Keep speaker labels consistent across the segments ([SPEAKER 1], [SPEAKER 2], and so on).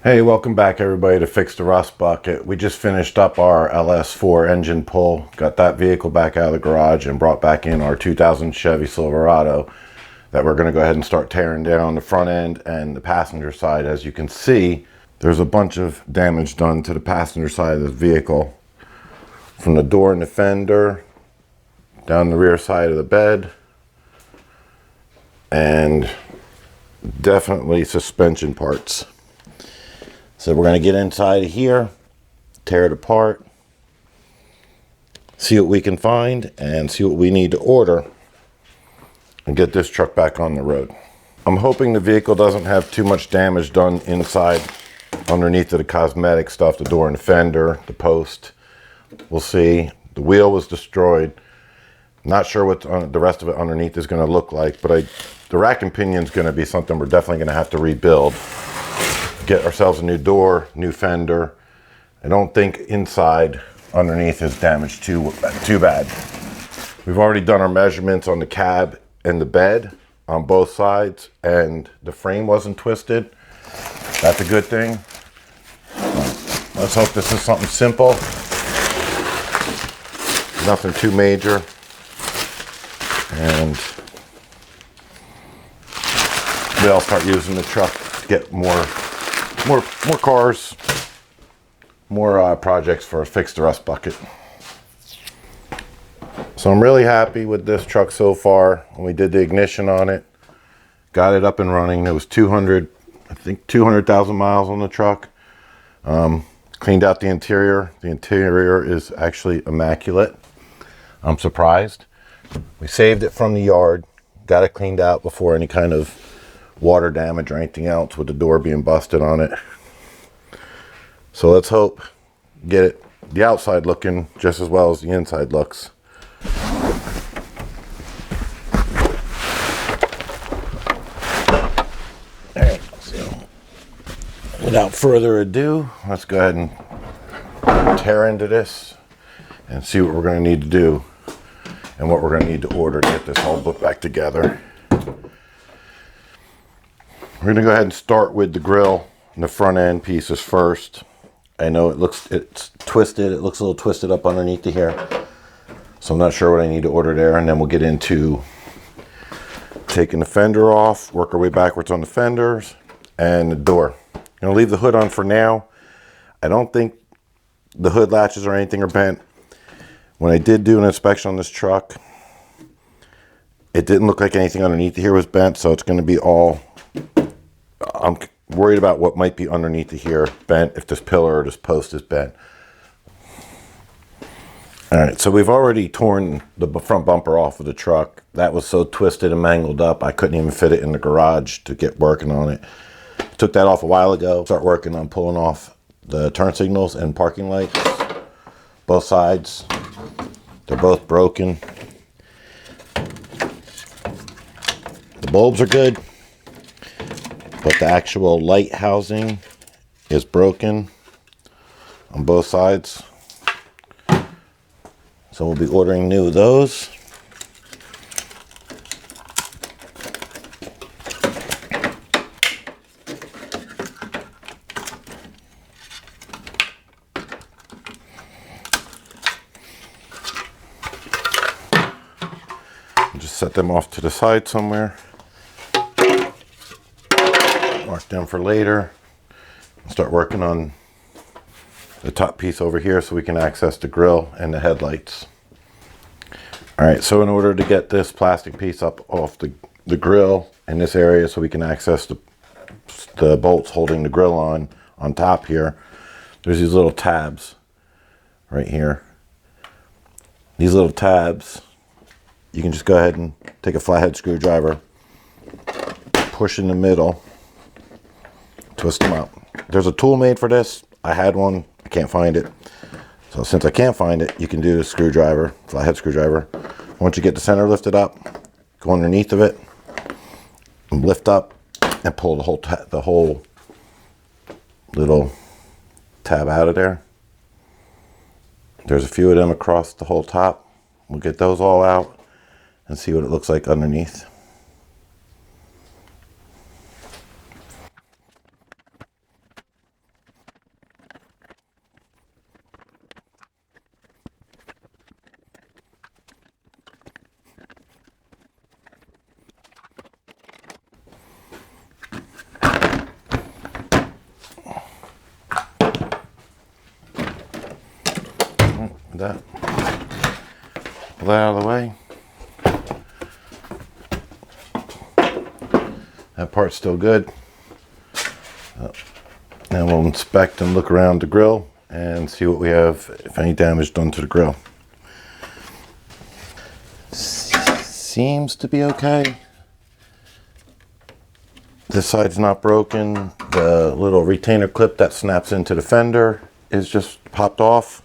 [SPEAKER 1] Hey, welcome back everybody to Fix the Rust Bucket. We just finished up our LS4 engine pull, got that vehicle back out of the garage and brought back in our 2000 Chevy Silverado that we're going to go ahead and start tearing down the front end and the passenger side. As you can see, there's a bunch of damage done to the passenger side of the vehicle, from the door and the fender, down the rear side of the bed, and definitely suspension parts. So we're going to get inside of here, tear it apart, see what we can find, and see what we need to order, and get this truck back on the road. I'm hoping the vehicle doesn't have too much damage done inside, underneath of the cosmetic stuff, the door and the fender, the post. We'll see. The wheel was destroyed. Not sure what the rest of it underneath is going to look like, but the rack and pinion is going to be something we're definitely going to have to rebuild. Get ourselves a new door, new fender. I don't think inside underneath is damaged too bad. We've already done our measurements on the cab and the bed on both sides, and the frame wasn't twisted. That's a good thing. Let's hope this is something simple. Nothing too major. And we'll start using the truck to get more cars, more projects for Fix the Rust Bucket. So I'm really happy with this truck so far. When we did the ignition on it, got it up and running. It was 200,000 miles on the truck. Cleaned out the interior. The interior is actually immaculate. I'm surprised. We saved it from the yard, got it cleaned out before any kind of water damage or anything else, with the door being busted on it. So let's hope get the outside looking just as well as the inside looks. Alright, so without further ado, let's go ahead and tear into this and see what we're going to need to do and what we're going to need to order to get this whole book back together. We're going to go ahead and start with the grill and the front end pieces first. I know it's twisted. It looks a little twisted up underneath the here. So I'm not sure what I need to order there. And then we'll get into taking the fender off, work our way backwards on the fenders and the door. I'm going to leave the hood on for now. I don't think the hood latches or anything are bent. When I did do an inspection on this truck, it didn't look like anything underneath here was bent. So it's going to be all... I'm worried about what might be underneath the here bent, if this pillar or this post is bent. All right, so we've already torn the front bumper off of the truck. That was so twisted and mangled up, I couldn't even fit it in the garage to get working on it. Took that off a while ago. Start working on pulling off the turn signals and parking lights. Both sides, they're both broken. The bulbs are good, but the actual light housing is broken on both sides. So we'll be ordering new of those. Just set them off to the side somewhere. Mark them for later. Start working on the top piece over here so we can access the grill and the headlights. All right, so in order to get this plastic piece up off the grill in this area so we can access the bolts holding the grill on top here, there's these little tabs right here. These little tabs, you can just go ahead and take a flathead screwdriver, push in the middle, twist them up. There's a tool made for this. I had one, I can't find it. So since I can't find it, you can do the screwdriver, flathead screwdriver. Once you get the center lifted up, go underneath of it, and lift up, and pull the whole little tab out of there. There's a few of them across the whole top. We'll get those all out and see what it looks like underneath. that. Pull that out of the way. That part's still good. Now we'll inspect and look around the grill and see what we have, if any damage done to the grill. Seems to be okay. This side's not broken. The little retainer clip that snaps into the fender is just popped off.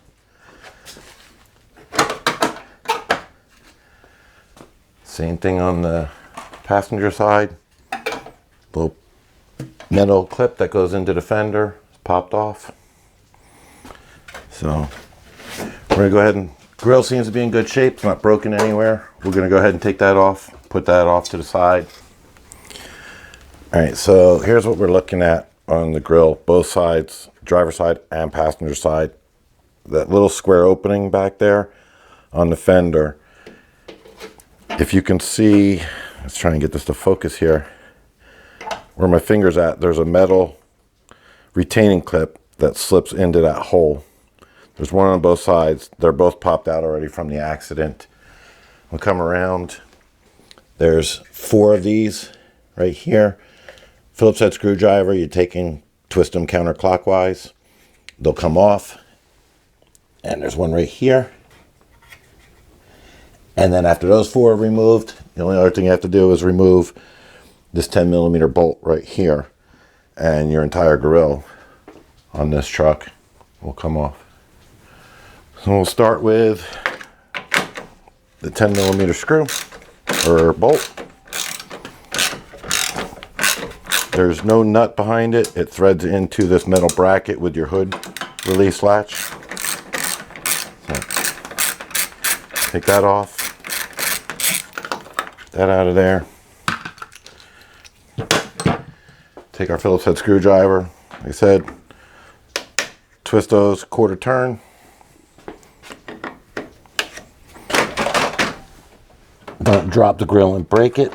[SPEAKER 1] Same thing on the passenger side. Little metal clip that goes into the fender is popped off. So we're gonna go ahead and, grill seems to be in good shape. It's not broken anywhere. We're gonna go ahead and take that off, put that off to the side. All right, so here's what we're looking at on the grill, both sides, driver side and passenger side. That little square opening back there on the fender. If you can see, let's try and get this to focus here. Where my finger's at, there's a metal retaining clip that slips into that hole. There's one on both sides. They're both popped out already from the accident. We'll come around. There's 4 of these right here. Phillips head screwdriver, you twist them counterclockwise. They'll come off. And there's one right here. And then after those 4 are removed, the only other thing you have to do is remove this 10mm bolt right here, and your entire grill on this truck will come off. So we'll start with the 10mm screw or bolt. There's no nut behind it. It threads into this metal bracket with your hood release latch. So take that off. That out of there. Take our Phillips head screwdriver, like I said, twist those quarter turn. Don't drop the grill and break it.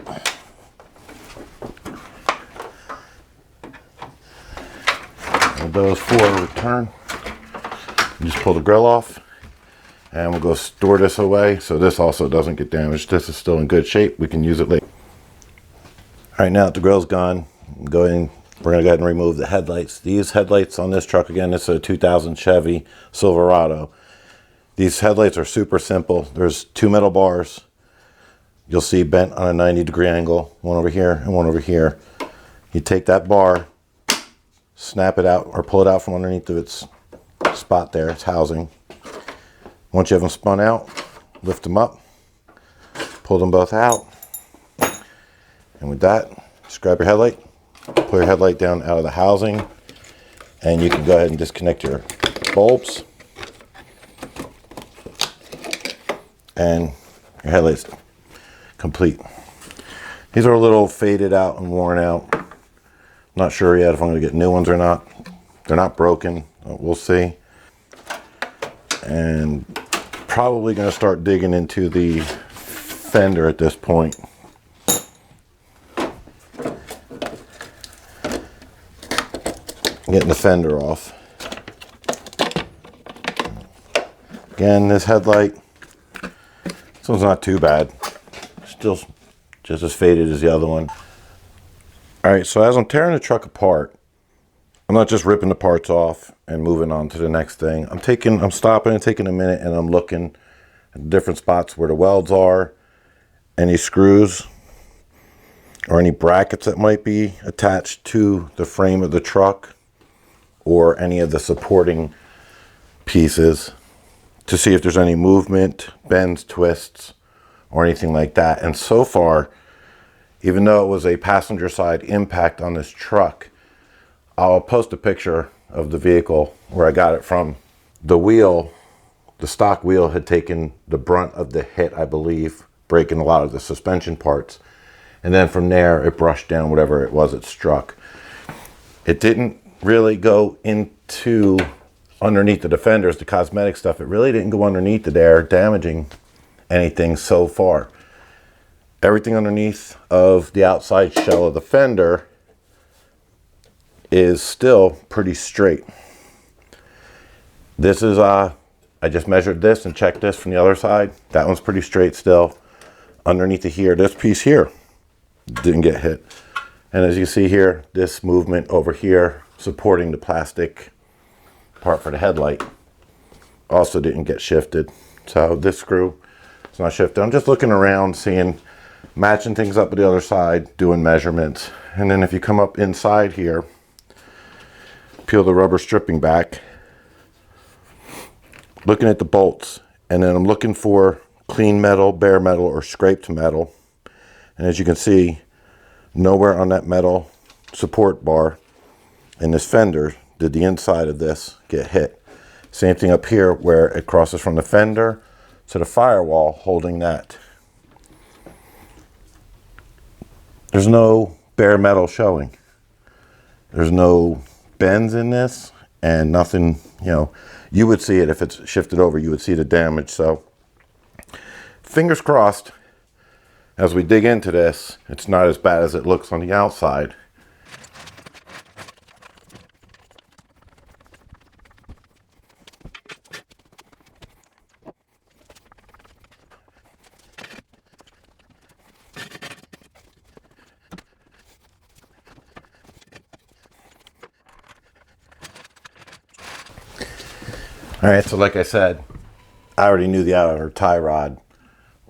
[SPEAKER 1] And those 4 return. You just pull the grill off. And we'll go store this away so this also doesn't get damaged. This is still in good shape. We can use it later. All right, now that the grill's gone, we're gonna go ahead and remove the headlights. These headlights on this truck, again, this is a 2000 Chevy Silverado. These headlights are super simple. There's 2 metal bars. You'll see bent on a 90-degree angle, one over here and one over here. You take that bar, snap it out or pull it out from underneath of its spot there, its housing. Once you have them spun out, lift them up, pull them both out. And with that, just grab your headlight, pull your headlight down out of the housing, and you can go ahead and disconnect your bulbs. And your headlight's complete. These are a little faded out and worn out. Not sure yet if I'm going to get new ones or not. They're not broken. We'll see. And probably going to start digging into the fender at this point. Getting the fender off. Again, this headlight, this one's not too bad. Still just as faded as the other one. All right, so as I'm tearing the truck apart, I'm not just ripping the parts off and moving on to the next thing. I'm stopping and taking a minute, and I'm looking at different spots where the welds are, any screws or any brackets that might be attached to the frame of the truck or any of the supporting pieces to see if there's any movement, bends, twists, or anything like that. And so far, even though it was a passenger side impact on this truck, I'll post a picture of the vehicle where I got it from. The wheel, the stock wheel, had taken the brunt of the hit, I believe, breaking a lot of the suspension parts. And then from there, it brushed down whatever it was it struck. It didn't really go into underneath the defenders, the cosmetic stuff. It really didn't go underneath it there, damaging anything so far. Everything underneath of the outside shell of the fender is still pretty straight. This is I just measured this and checked this from the other side. That one's pretty straight still. Underneath of here, this piece here didn't get hit. And as you see here, this movement over here supporting the plastic part for the headlight also didn't get shifted. So this screw is not shifted. I'm just looking around, seeing, matching things up with the other side, doing measurements. And then if you come up inside here, peel the rubber stripping back, looking at the bolts, and then I'm looking for clean metal, bare metal, or scraped metal. And as you can see, nowhere on that metal support bar in this fender did the inside of this get hit. Same thing up here where it crosses from the fender to the firewall holding that. There's no bare metal showing. There's no bends in this and nothing, you know, you would see it if it's shifted over, you would see the damage. So fingers crossed, as we dig into this, it's not as bad as it looks on the outside. All right, so like I said, I already knew the outer tie rod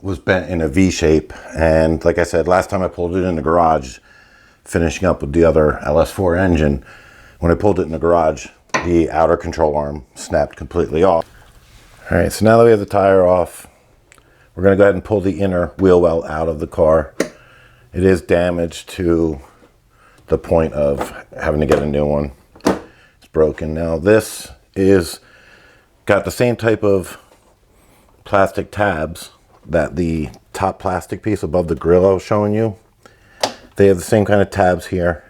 [SPEAKER 1] was bent in a V shape. And like I said, last time I pulled it in the garage, finishing up with the other LS4 engine, when I pulled it in the garage, the outer control arm snapped completely off. All right, so now that we have the tire off, we're gonna go ahead and pull the inner wheel well out of the car. It is damaged to the point of having to get a new one. It's broken. Now this is got the same type of plastic tabs that the top plastic piece above the grill I was showing you. They have the same kind of tabs here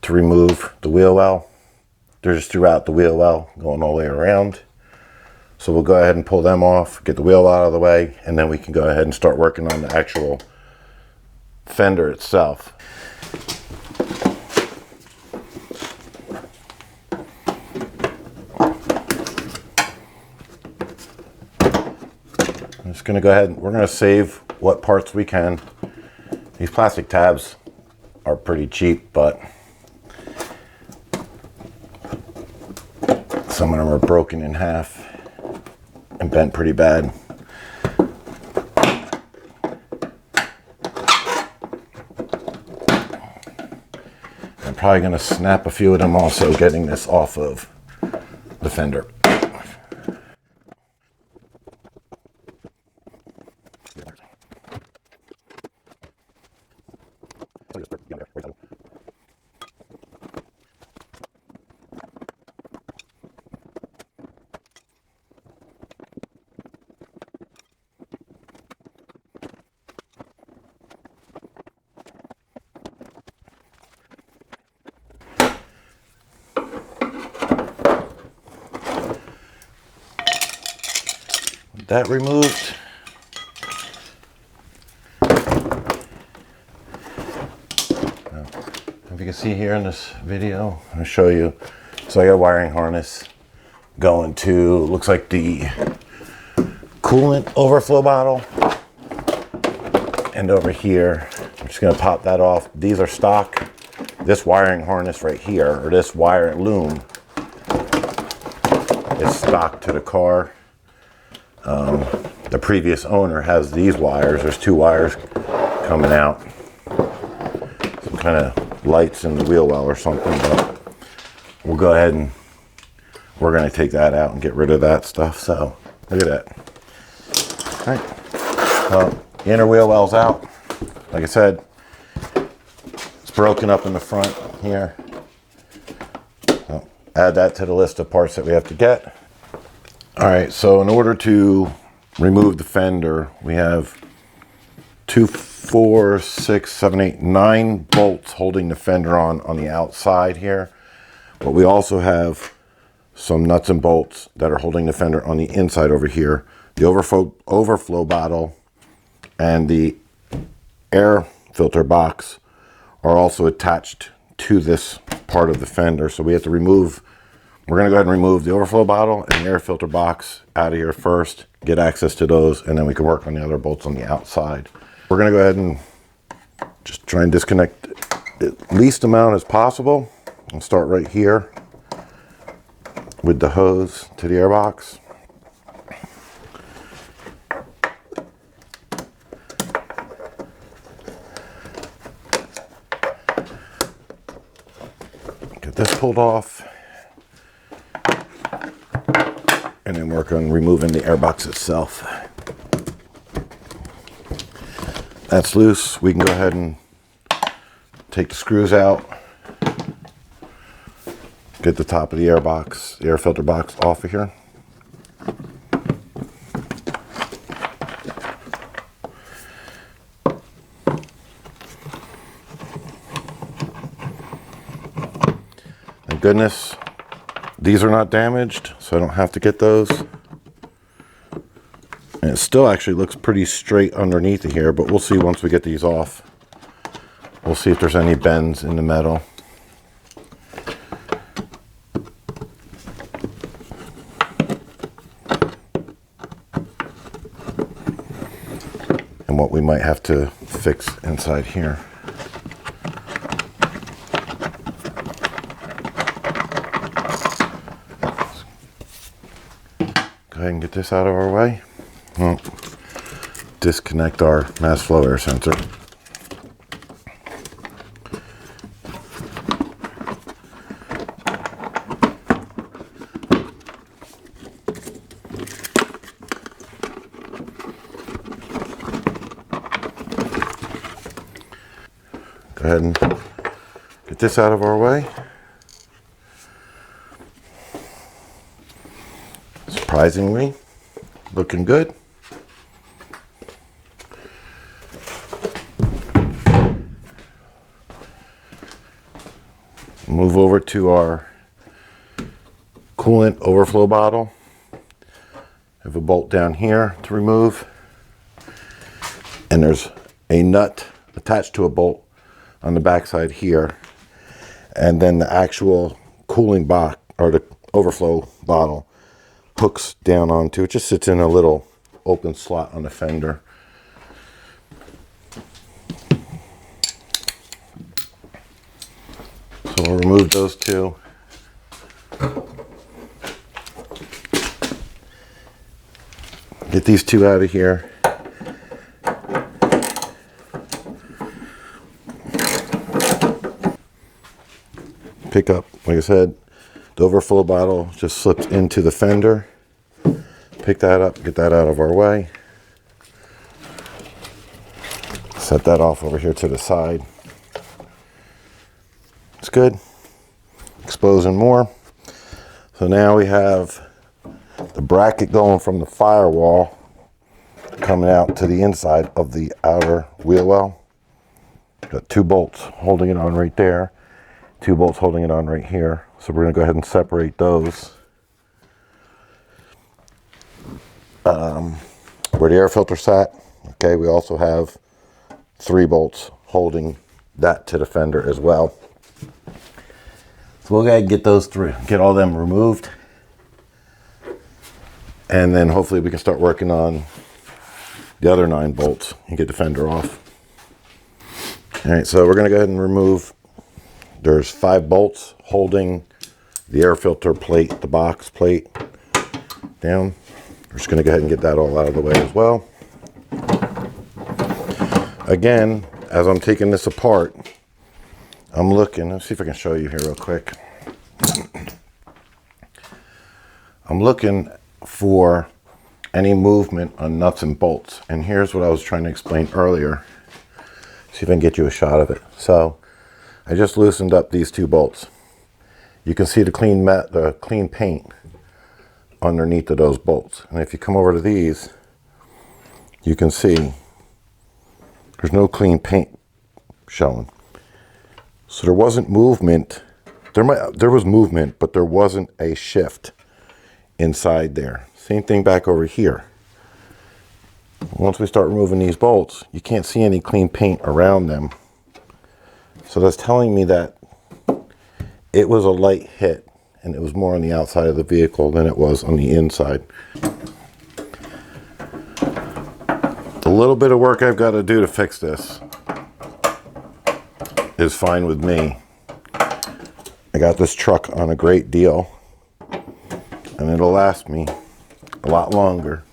[SPEAKER 1] to remove the wheel well. They're just throughout the wheel well, going all the way around. So we'll go ahead and pull them off, get the wheel out of the way, and then we can go ahead and start working on the actual fender itself. I'm just gonna go ahead and we're gonna save what parts we can. These plastic tabs are pretty cheap, but some of them are broken in half and bent pretty bad. I'm probably gonna snap a few of them also getting this off of the fender. That removed. Now, if you can see here in this video, I'll show you. So I got a wiring harness going to, looks like the coolant overflow bottle. And over here, I'm just gonna pop that off. These are stock. This wiring harness right here, or this wire loom, is stock to the car. The previous owner has these wires. There's two wires coming out. Some kind of lights in the wheel well or something, but we'll go ahead and we're going to take that out and get rid of that stuff. So look at that. All right. Well, the inner wheel well's out. Like I said, it's broken up in the front here. So add that to the list of parts that we have to get. All right, so in order to remove the fender, we have 2, 4, 6, 7, 8, 9 bolts holding the fender on the outside here. But we also have some nuts and bolts that are holding the fender on the inside over here. The overflow bottle and the air filter box are also attached to this part of the fender. So we have to remove We're going to go ahead and remove the overflow bottle and the air filter box out of here first, get access to those, and then we can work on the other bolts on the outside. We're going to go ahead and just try and disconnect the least amount as possible. I'll start right here with the hose to the airbox. Get this pulled off. And then work on removing the airbox itself. That's loose. We can go ahead and take the screws out. Get the top of the airbox, the air filter box off of here. Thank goodness these are not damaged, so I don't have to get those. And it still actually looks pretty straight underneath of here, but we'll see once we get these off. We'll see if there's any bends in the metal. And what we might have to fix inside here. Go ahead and get this out of our way. Well, disconnect our mass flow air sensor. Go ahead and get this out of our way. Surprisingly, looking good. Move over to our coolant overflow bottle. Have a bolt down here to remove. And there's a nut attached to a bolt on the backside here. And then the actual cooling box, or the overflow bottle, hooks down onto it. Just sits in a little open slot on the fender. So we'll remove those two. Get these two out of here. Pick up, like I said, the overflow bottle just slips into the fender. Pick that up, get that out of our way. Set that off over here to the side. It's good. Exposing more. So now we have the bracket going from the firewall coming out to the inside of the outer wheel well. Got 2 bolts holding it on right there. 2 bolts holding it on right here. So we're going to go ahead and separate those. Where the air filter sat, okay, we also have 3 bolts holding that to the fender as well. So we'll go ahead and get those through, get all them removed. And then hopefully we can start working on the other 9 bolts and get the fender off. All right, so we're going to go ahead and remove, there's 5 bolts holding the air filter plate, the box plate down. We're just going to go ahead and get that all out of the way as well. Again, as I'm taking this apart, I'm looking, let's see if I can show you here real quick. I'm looking for any movement on nuts and bolts. And here's what I was trying to explain earlier. See if I can get you a shot of it. So I just loosened up these 2 bolts. You can see the clean paint underneath of those bolts. And if you come over to these, you can see there's no clean paint showing. So there wasn't movement. There was movement, but there wasn't a shift inside there. Same thing back over here. Once we start removing these bolts, you can't see any clean paint around them. So that's telling me that it was a light hit and it was more on the outside of the vehicle than it was on the inside. The little bit of work I've got to do to fix this is fine with me. I got this truck on a great deal, and it'll last me a lot longer.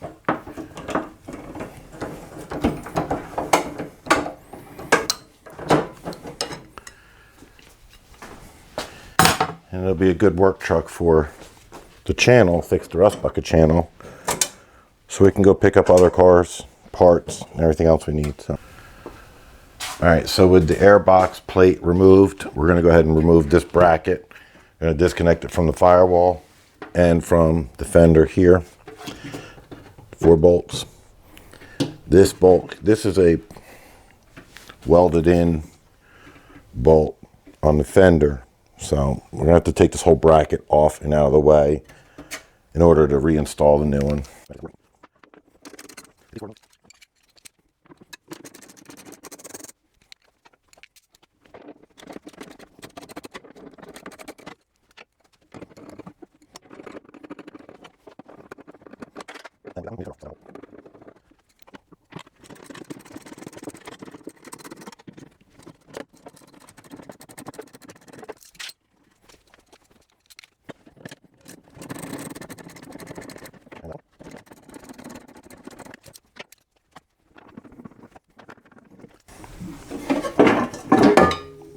[SPEAKER 1] And it'll be a good work truck for the channel, fix the rust bucket channel, so we can go pick up other cars, parts, and everything else we need. So, all right, so with the airbox plate removed, we're going to go ahead and remove this bracket. I'm going to disconnect it from the firewall and from the fender here. 4 bolts. This bolt, this is a welded in bolt on the fender. So we're going to have to take this whole bracket off and out of the way in order to reinstall the new one.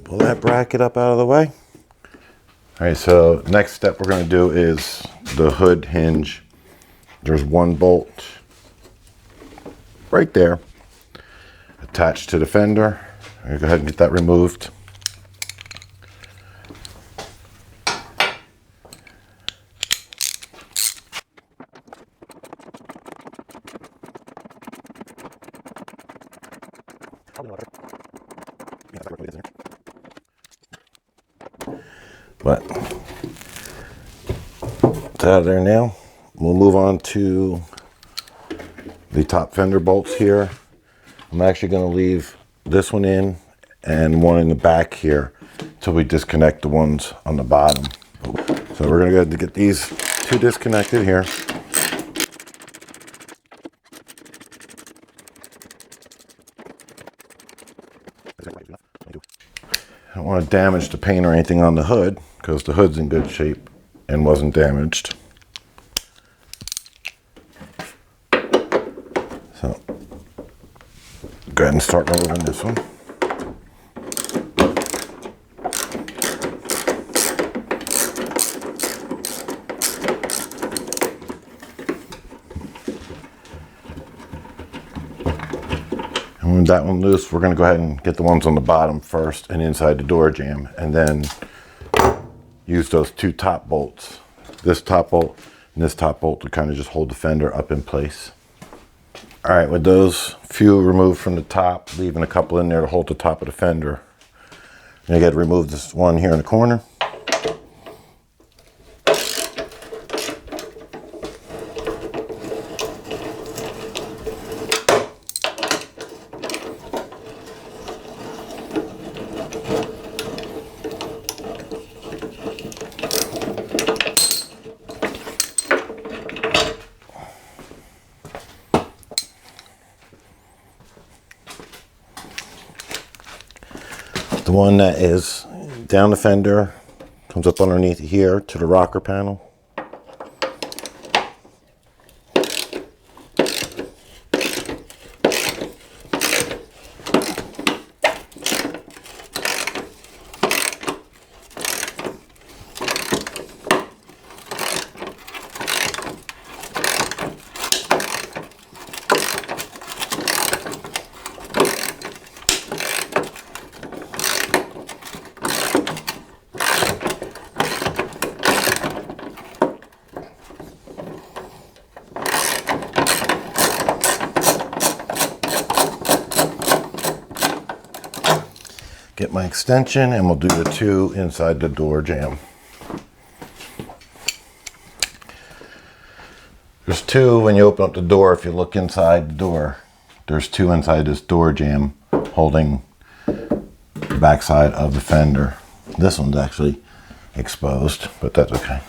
[SPEAKER 1] Pull that bracket up out of the way. All right, so next step we're going to do is the hood hinge. There's 1 bolt right there attached to the fender. I'm going to go ahead and get that removed. But it's out of there now. We'll move on to the top fender bolts here. I'm actually going to leave this one in and one in the back here until we disconnect the ones on the bottom. So we're going to go ahead and get these 2 disconnected here. I don't want to damage the paint or anything on the hood because the hood's in good shape and wasn't damaged. So go ahead and start removing this one. And with that one loose, we're going to go ahead and get the ones on the bottom first and inside the door jamb, and then use those 2 top bolts, this top bolt and this top bolt, to kind of just hold the fender up in place. All right, with those few removed from the top, leaving a couple in there to hold the top of the fender, I'm going to get to remove this one here in the corner. The one that is down the fender comes up underneath here to the rocker panel. Get my extension, and we'll do the 2 inside the door jamb. There's 2 when you open up the door. If you look inside the door, there's 2 inside this door jamb holding the back side of the fender. This one's actually exposed, but that's okay.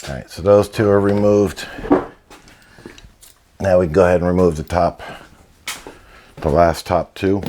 [SPEAKER 1] All right, so those two are removed. Now we can go ahead and remove the last top two.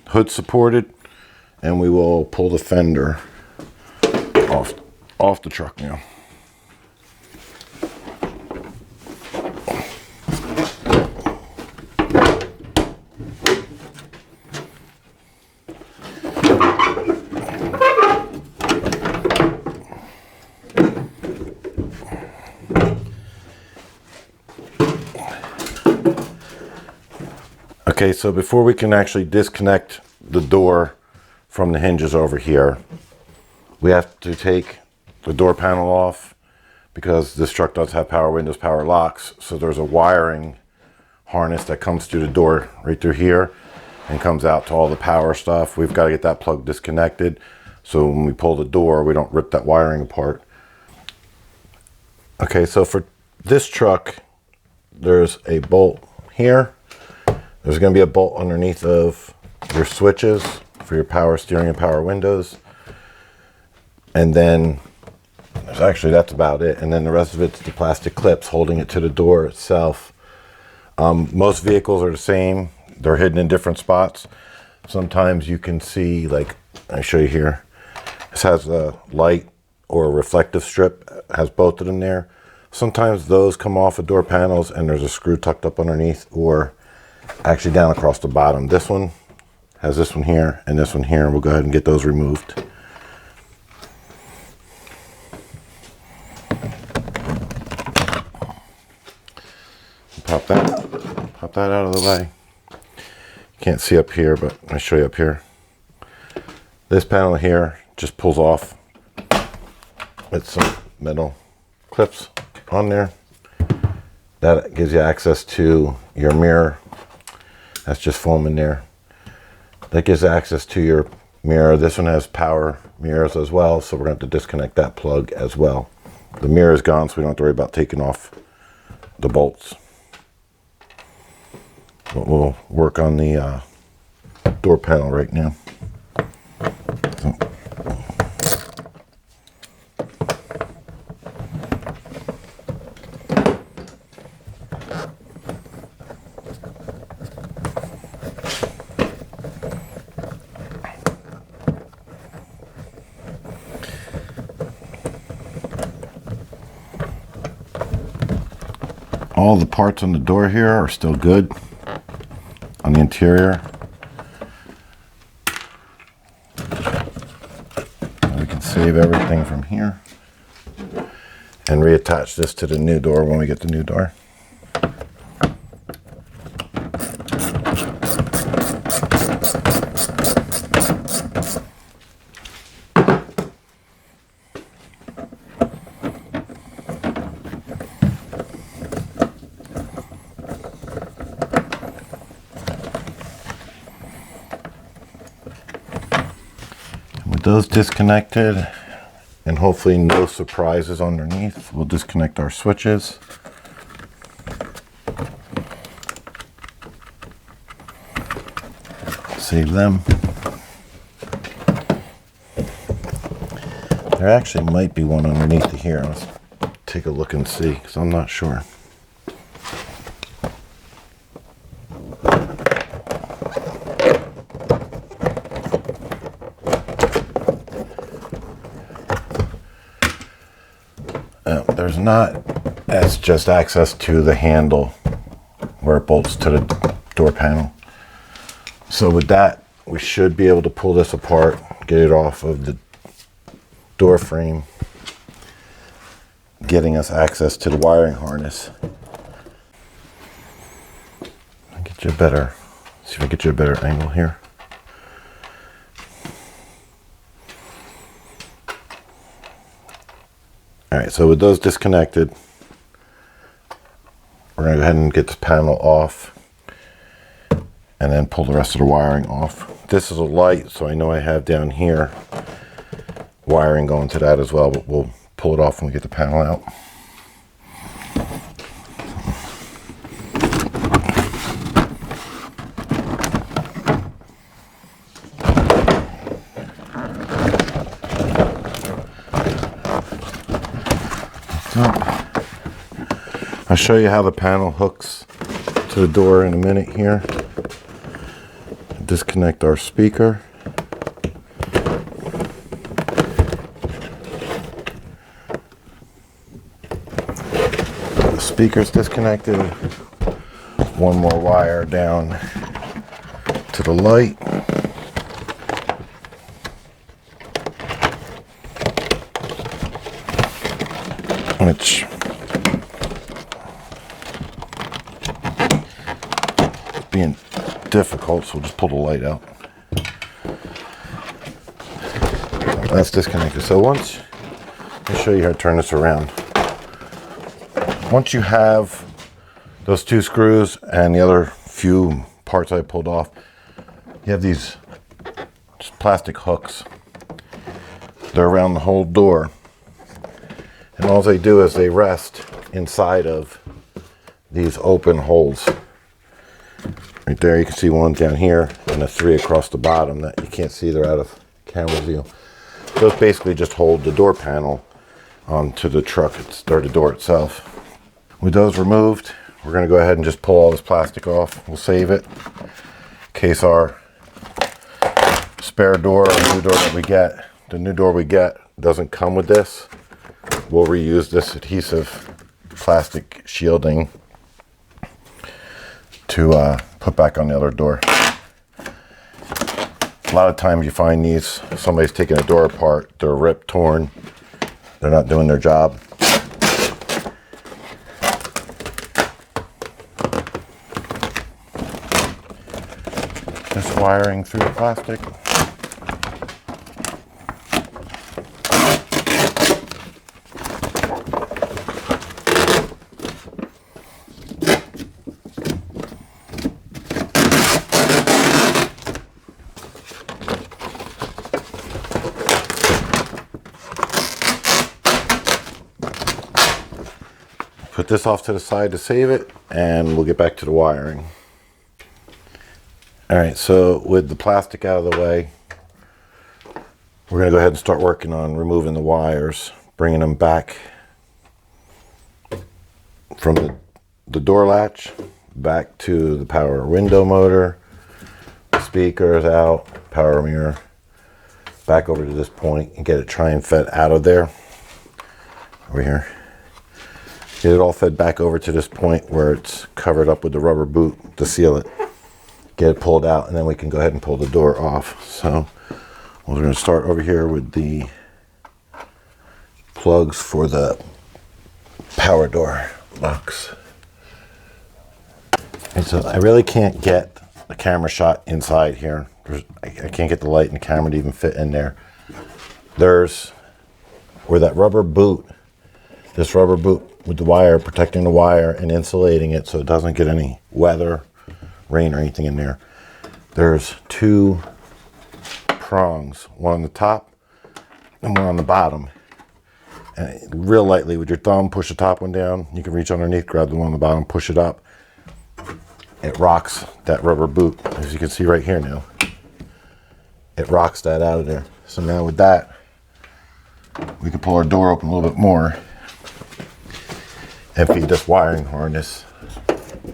[SPEAKER 1] Hood supported, and we will pull the fender off the truck now. Okay, so before we can actually disconnect the door from the hinges over here, we have to take the door panel off because this truck does have power windows, power locks. So there's a wiring harness that comes through the door right through here and comes out to all the power stuff. We've got to get that plug disconnected so when we pull the door, we don't rip that wiring apart. Okay, so for this truck, there's a bolt here. There's going to be a bolt underneath of your switches for your power steering and power windows. And then that's about it. And then the rest of it's the plastic clips holding it to the door itself. Most vehicles are the same. They're hidden in different spots. Sometimes you can see, like I show you here, this has a light or a reflective strip, has both of them there. Sometimes those come off of door panels and there's a screw tucked up underneath or actually down across the bottom. This one has this one here and this one here. We'll go ahead and get those removed. Pop that out of the way. You can't see up here, but I'll show you up here. This panel here just pulls off with some metal clips on there. That gives you access to your mirror. That's just foam in there. That gives access to your mirror. This one has power mirrors as well, so we're going to have to disconnect that plug as well. The mirror is gone, so we don't have to worry about taking off the bolts. But we'll work on the door panel right now. So. All the parts on the door here are still good on the interior. And we can save everything from here and reattach this to the new door when we get the new door. Those disconnected and hopefully no surprises underneath, we'll disconnect our switches. Save them. There actually might be one underneath here. Let's take a look and see, because I'm not sure. there's not, that's just access to the handle where it bolts to the door panel. So with that, we should be able to pull this apart, get it off of the door frame, getting us access to the wiring harness. Get you a better, see if I can get you a better angle here. All right, so with those disconnected, we're gonna go ahead and get this panel off and then pull the rest of the wiring off. This is a light, so I know I have down here wiring going to that as well, but we'll pull it off when we get the panel out. I'll show you how the panel hooks to the door in a minute here. Disconnect our speaker. The speaker's disconnected. One more wire down to the light. Which being difficult, so we'll just pull the light out. That's disconnected. So once, I'll show you how to turn this around. Once you have those two screws and the other few parts I pulled off, you have these just plastic hooks. They're around the whole door. And all they do is they rest inside of these open holes. Right there, you can see one down here and the three across the bottom that you can't see, they're out of camera view. Those basically just hold the door panel onto the truck, or the door itself. With those removed, we're going to go ahead and just pull all this plastic off. We'll save it in case our spare door or new door that we get, the new door we get doesn't come with this. We'll reuse this adhesive plastic shielding to put back on the other door. A lot of times you find these, somebody's taking a door apart, they're ripped, torn, they're not doing their job. Just wiring through the plastic. Put this off to the side to save it, and we'll get back to the wiring. All right, so with the plastic out of the way, we're going to go ahead and start working on removing the wires, bringing them back from the door latch back to the power window motor, speakers out, power mirror, back over to this point and get it try and fed out of there, over here. Get it all fed back over to this point where it's covered up with the rubber boot to seal it. Get it pulled out, and then we can go ahead and pull the door off. So we're going to start over here with the plugs for the power door locks. And so I really can't get a camera shot inside here. I can't get the light and the camera to even fit in there. There's where that rubber boot, this rubber boot with the wire, protecting the wire and insulating it so it doesn't get any weather, rain or anything in there. There's two prongs, one on the top and one on the bottom. And real lightly with your thumb, push the top one down. You can reach underneath, grab the one on the bottom, push it up. It rocks that rubber boot, as you can see right here now. It rocks that out of there. So now with that, we can pull our door open a little bit more and feed this wiring harness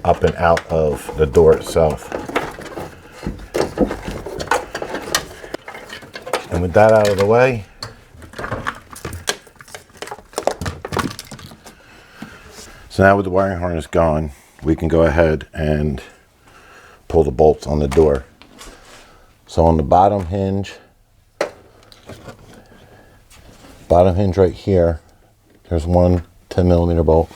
[SPEAKER 1] up and out of the door itself. And with that out of the way, So now with the wiring harness gone, we can go ahead and pull the bolts on the door. So on the bottom hinge right here, there's one 10mm bolt.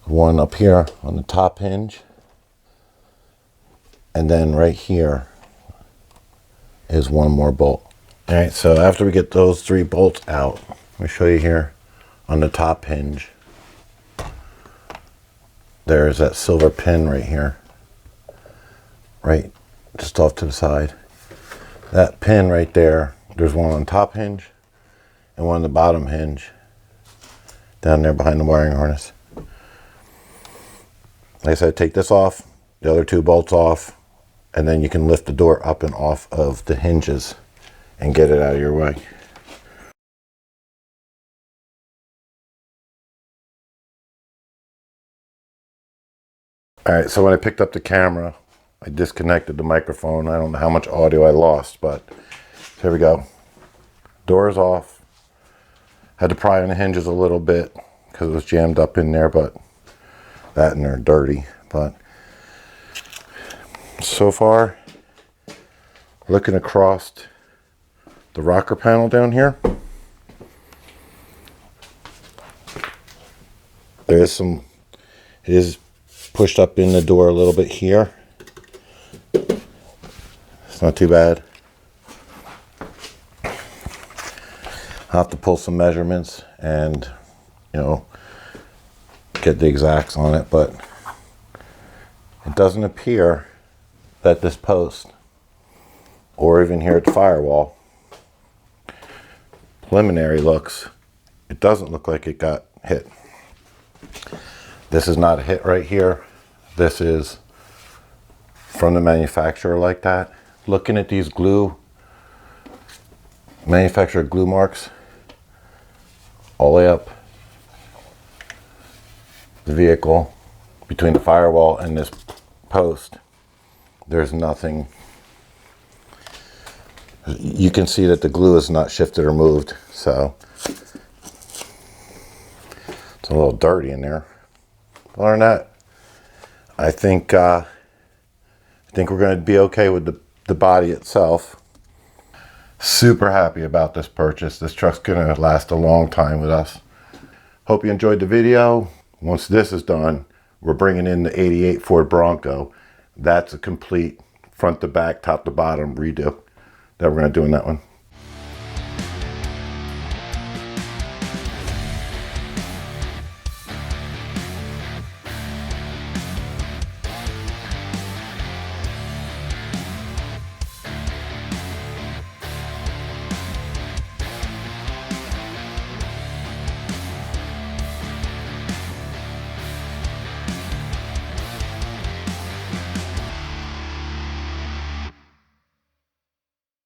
[SPEAKER 1] One up here on the top hinge. And then right here is one more bolt. All right, so after we get those 3 bolts out, let me show you here on the top hinge. There's that silver pin right here, right just off to the side. That pin right there, there's one on the top hinge and one on the bottom hinge down there behind the wiring harness. Like I said, take this off, the other 2 bolts off, and then you can lift the door up and off of the hinges and get it out of your way. All right, so when I picked up the camera, I disconnected the microphone. I don't know how much audio I lost, but here we go. Door's off. Had to pry on the hinges a little bit because it was jammed up in there, but that and they're dirty. But so far, looking across the rocker panel down here, there is some, it is pushed up in the door a little bit here. It's not too bad. I'll have to pull some measurements and, you know, get the exacts on it, but it doesn't appear that this post, or even here at the firewall, preliminary looks, it doesn't look like it got hit. This is not a hit right here. This is from the manufacturer like that. Looking at these manufacturer glue marks all the way up the vehicle between the firewall and this post, there's nothing. You can see that the glue is not shifted or moved, so it's a little dirty in there. Other than that, I think we're going to be okay with the body itself. Super happy about this purchase. This truck's going to last a long time with us. Hope you enjoyed the video. Once this is done, we're bringing in the '88 Ford Bronco. That's a complete front to back, top to bottom redo that we're going to do in that one.